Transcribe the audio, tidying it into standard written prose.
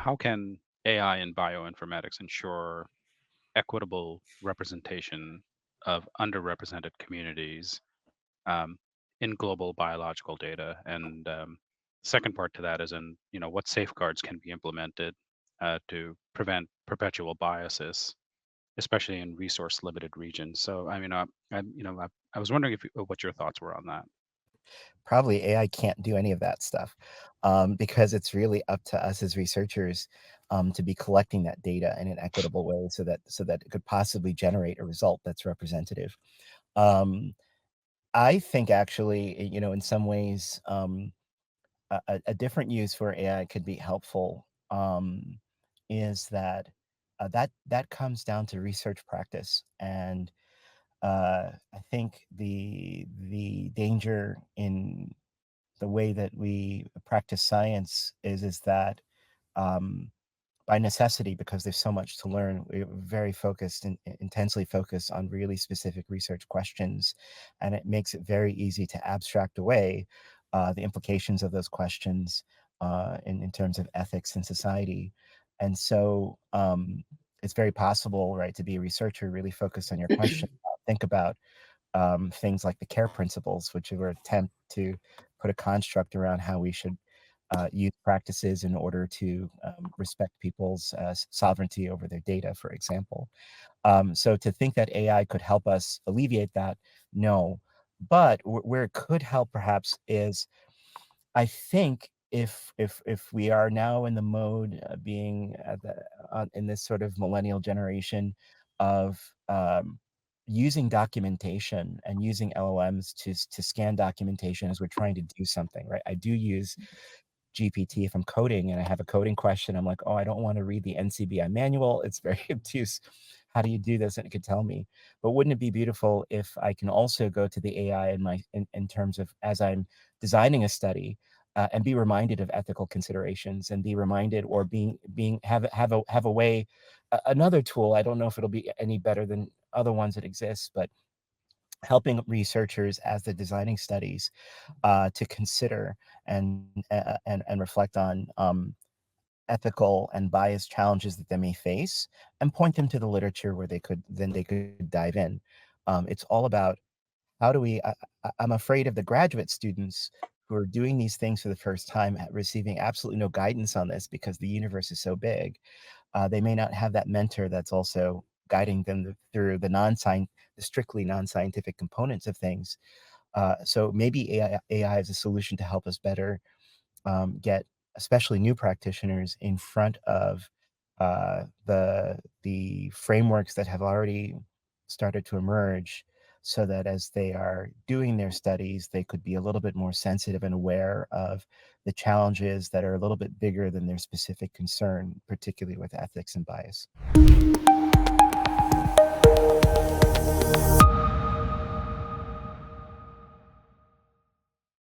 how can AI and bioinformatics ensure equitable representation of underrepresented communities um, in global biological data? And second part to that is in what safeguards can be implemented to prevent perpetual biases, especially in resource limited regions. So I mean, I was wondering what your thoughts were on that. Probably AI can't do any of that stuff, because it's really up to us as researchers, to be collecting that data in an equitable way so that it could possibly generate a result that's representative. Um, I think actually, in some ways, a different use where AI could be helpful, is that comes down to research practice. And I think the danger in the way that we practice science is that, um, by necessity, because there's so much to learn, we're very focused and intensely focused on really specific research questions, and it makes it very easy to abstract away the implications of those questions in terms of ethics and society. And so it's very possible, right, to be a researcher really focused on your question. Think about things like the care principles, which were attempt to put a construct around how we should use practices in order to respect people's sovereignty over their data, for example. So to think that AI could help us alleviate that, no. But where it could help perhaps is, I think, if we are now in the mode being in this sort of millennial generation of using documentation and using LLMs to scan documentation as we're trying to do something, right? I do use GPT if I'm coding and I have a coding question. I'm like, oh, I don't want to read the NCBI manual. It's very obtuse. How do you do this? And it could tell me. But wouldn't it be beautiful if I can also go to the AI in terms of as I'm designing a study, and be reminded of ethical considerations, and be reminded, or being have a way, another tool. I don't know if it'll be any better than other ones that exist, but helping researchers as they're designing studies to consider and reflect on ethical and bias challenges that they may face, and point them to the literature where they could dive in. It's all about how do we. I'm afraid of the graduate students who are doing these things for the first time, receiving absolutely no guidance on this because the universe is so big. They may not have that mentor that's also guiding them through the strictly non-scientific components of things. So maybe AI is a solution to help us better get especially new practitioners in front of the frameworks that have already started to emerge, so that as they are doing their studies, they could be a little bit more sensitive and aware of the challenges that are a little bit bigger than their specific concern, particularly with ethics and bias.